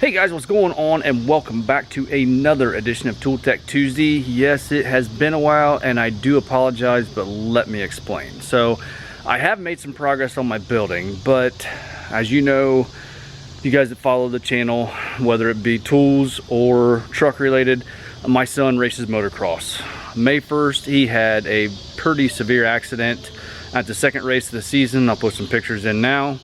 Hey guys, what's going on, and welcome back to another edition of Tool Tech Tuesday. Yes, it has been a while and I do apologize, but let me explain. So I have made some progress on my building, but as you know, you guys that follow the channel, whether it be tools or truck related, my son races motocross. May 1st, he had a pretty severe accident at the second race of the season. I'll put some pictures in now.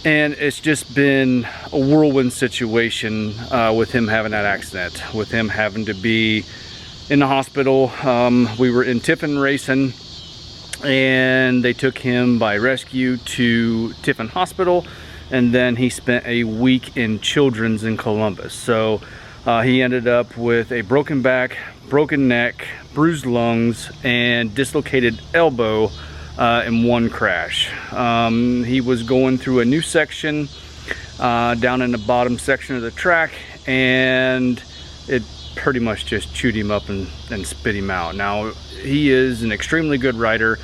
And it's just been a whirlwind situation with him having that accident, with him having to be in the hospital. We were in Tiffin racing, and they took him by rescue to Tiffin Hospital, and then he spent a week in Children's in Columbus. So he ended up with a broken back, broken neck, bruised lungs, and dislocated elbow in one crash. He was going through a new section down in the bottom section of the track, and it pretty much just chewed him up and spit him out. Now, he is an extremely good rider.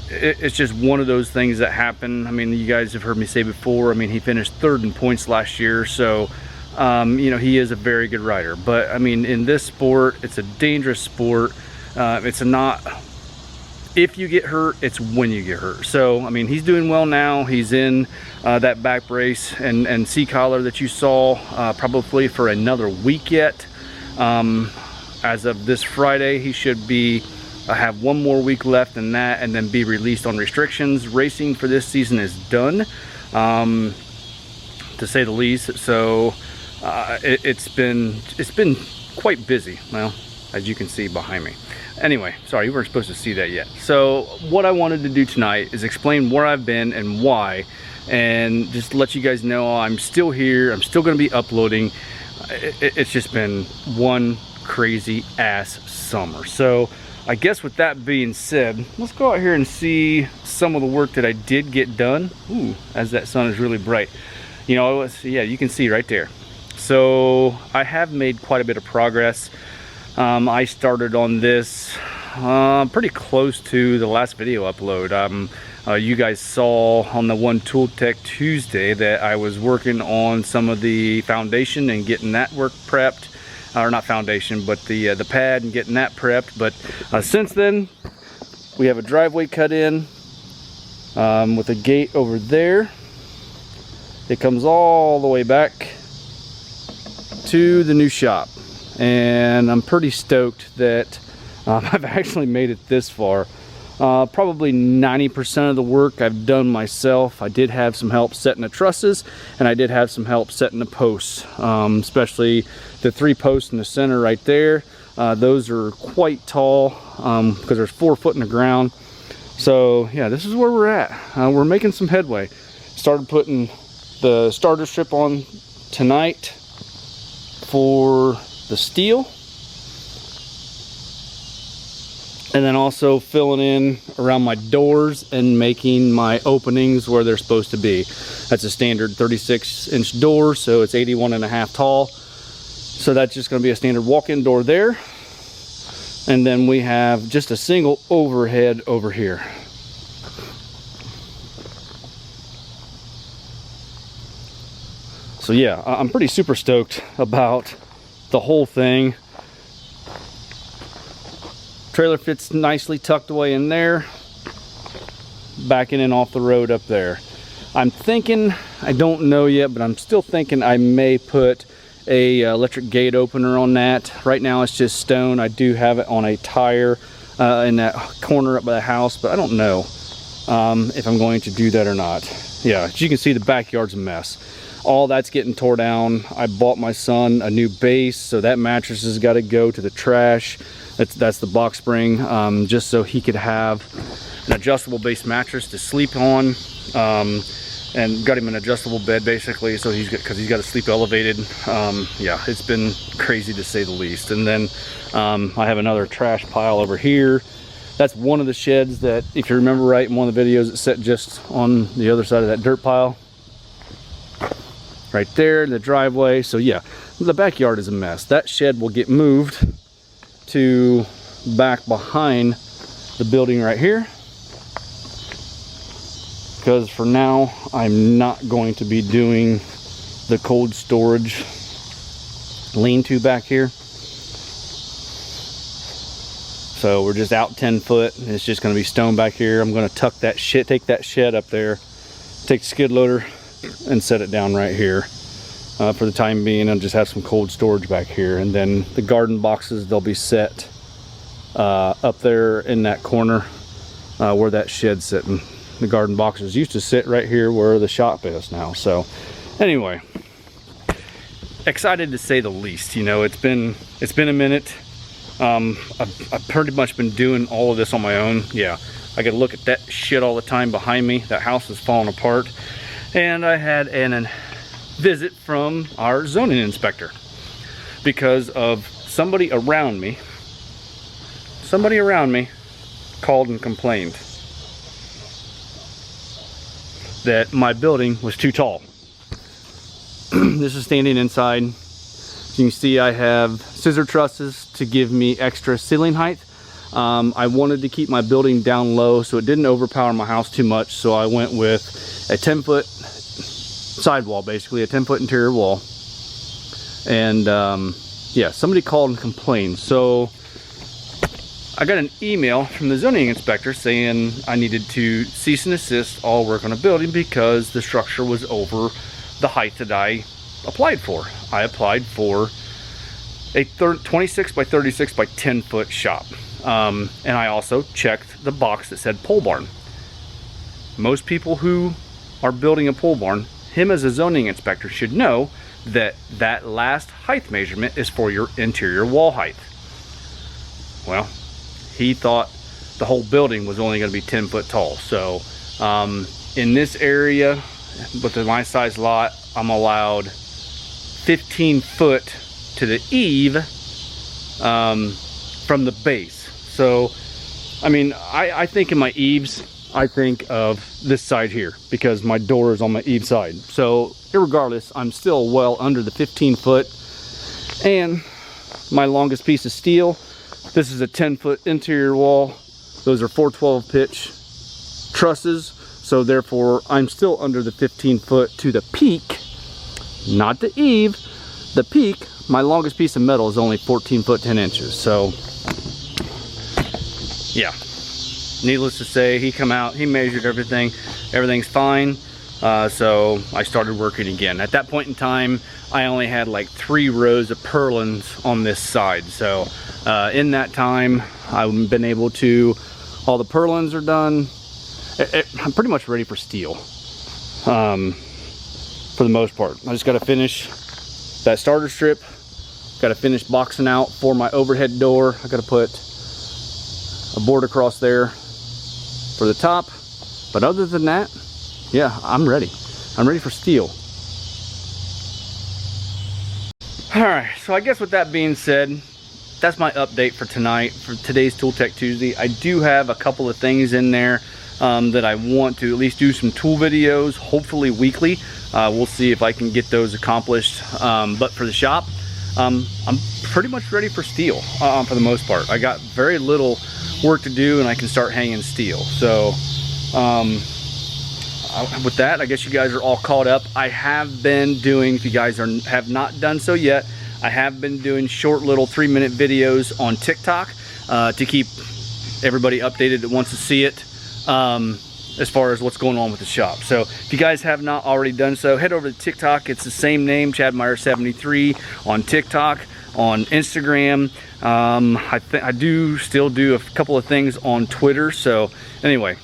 It's just one of those things that happen. I mean, you guys have heard me say before, I mean, he finished 3rd in points last year, so you know, he is a very good rider. But I mean, in this sport, it's a dangerous sport. It's not if you get hurt, it's when you get hurt. So I mean, he's doing well now. He's in that back brace and C-collar that you saw probably for another week yet. As of this Friday, he should be have one more week left in that, and then be released on restrictions. Racing for this season is done, to say the least. So it's been quite busy. Well, as you can see behind me. Anyway, sorry, you weren't supposed to see that yet. So what I wanted to do tonight is explain where I've been and why, and just let you guys know I'm still here. I'm still going to be uploading. It's just been one crazy ass summer. So I guess with that being said, let's go out here and see some of the work that I did get done. Ooh, as that sun is really bright. You know, yeah, you can see right there. So I have made quite a bit of progress. I started on this pretty close to the last video upload. You guys saw on the one Tool Tech Tuesday that I was working on some of the foundation and getting that work prepped. Or not foundation, but the pad and getting that prepped. But since then, we have a driveway cut in with a gate over there. It comes all the way back to the new shop. And I'm pretty stoked that I've actually made it this far. Probably 90% of the work I've done myself. I did have some help setting the trusses, and I did have some help setting the posts, especially the 3 posts in the center right there. Those are quite tall because there's 4 foot in the ground. So yeah, this is where we're at. We're making some headway. Started putting the starter strip on tonight for the steel, and then also filling in around my doors and making my openings where they're supposed to be. That's a standard 36-inch door, so it's 81.5 tall. So that's just going to be a standard walk-in door there. And then we have just a single overhead over here. So yeah, I'm pretty super stoked about the whole thing. Trailer fits nicely tucked away in there, backing in off the road up there. I'm thinking, I don't know yet, but I'm still thinking I may put a electric gate opener on that. Right now it's just stone. I do have it on a tire in that corner up by the house, but I don't know if I'm going to do that or not. Yeah, as you can see, the backyard's a mess. All that's getting tore down. I bought my son a new base, so that mattress has got to go to the trash. That's the box spring, just so he could have an adjustable base mattress to sleep on, and got him an adjustable bed basically, so because he's got to sleep elevated. Yeah, it's been crazy to say the least. And then I have another trash pile over here. That's one of the sheds that, if you remember right, in one of the videos, it's set just on the other side of that dirt pile. Right there in the driveway. So yeah, the backyard is a mess. That shed will get moved to back behind the building right here, because for now I'm not going to be doing the cold storage lean-to back here. So we're just out 10 foot. It's just going to be stone back here. I'm going to tuck that shit, take that shed up there, take the skid loader and set it down right here for the time being, and just have some cold storage back here. And then the garden boxes, they'll be set up there in that corner where that shed's sitting. The garden boxes used to sit right here where the shop is now. So anyway, excited to say the least. You know, it's been a minute. I've pretty much been doing all of this on my own. Yeah, I gotta look at that shit all the time behind me. That house is falling apart. And I had a visit from our zoning inspector because of somebody around me called and complained that my building was too tall. This is standing inside. As you can see, I have scissor trusses to give me extra ceiling height. I wanted to keep my building down low so it didn't overpower my house too much, so I went with a 10-foot sidewall, basically a 10-foot interior wall. And yeah, somebody called and complained. So I got an email from the zoning inspector saying I needed to cease and desist all work on the building because the structure was over the height that I applied for. I applied for a 26 by 36 by 10 foot shop. And I also checked the box that said pole barn. Most people who are building a pole barn, him as a zoning inspector should know that that last height measurement is for your interior wall height. Well, he thought the whole building was only going to be 10 foot tall. So in this area with my size lot, I'm allowed 15 foot to the eave from the base. So I mean, I think in my eaves, I think of this side here because my door is on my eave side. So irregardless, I'm still well under the 15 foot. And my longest piece of steel, this is a 10-foot interior wall. Those are 412 pitch trusses. So therefore, I'm still under the 15 foot to the peak, not the eave. The peak, my longest piece of metal is only 14 foot 10 inches. So yeah, needless to say, he come out, he measured everything, everything's fine. So I started working again. At that point in time, I only had like 3 rows of purlins on this side. So in that time, I've been able to, all the purlins are done. I'm pretty much ready for steel for the most part. I just got to finish that starter strip, got to finish boxing out for my overhead door. I got to put a board across there for the top, but other than that, yeah, I'm ready for steel. All right, so I guess with that being said, that's my update for tonight, for today's Tool Tech Tuesday. I do have a couple of things in there that I want to at least do some tool videos, hopefully weekly. We'll see if I can get those accomplished. But for the shop, I'm pretty much ready for steel for the most part. I got very little work to do and I can start hanging steel. So with that, I guess you guys are all caught up. I have been doing, if you guys have not done so yet, I have been doing short little 3-minute videos on TikTok to keep everybody updated that wants to see it as far as what's going on with the shop. So if you guys have not already done so, head over to TikTok. It's the same name, Chad Meyer 73 on TikTok, on Instagram. I do still do a couple of things on Twitter. So anyway,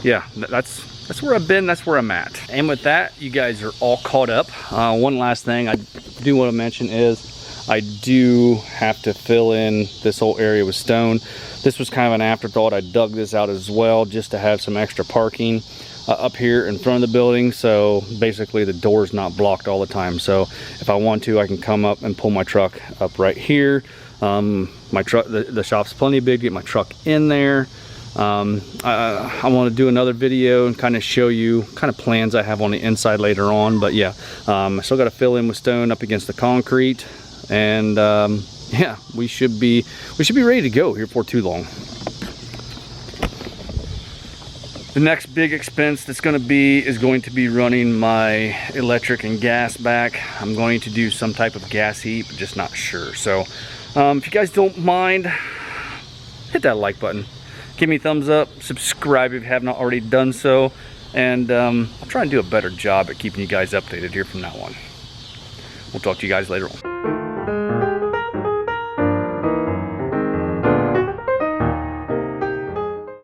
yeah, that's where I've been, that's where I'm at. And with that, you guys are all caught up. One last thing I do want to mention is I do have to fill in this whole area with stone. This was kind of an afterthought. I dug this out as well just to have some extra parking up here in front of the building. So basically the door's not blocked all the time. So if I want to, I can come up and pull my truck up right here. My truck, the shop's plenty big to get my truck in there. I want to do another video and kind of show you kind of plans I have on the inside later on. But yeah, I still got to fill in with stone up against the concrete. And yeah, we should be ready to go here for too long. The next big expense that's going to be running my electric and gas back. I'm going to do some type of gas heat, but just not sure. So if you guys don't mind, hit that like button, give me a thumbs up, subscribe if you have not already done so, and I'll try and do a better job at keeping you guys updated here from now on. We'll talk to you guys later on.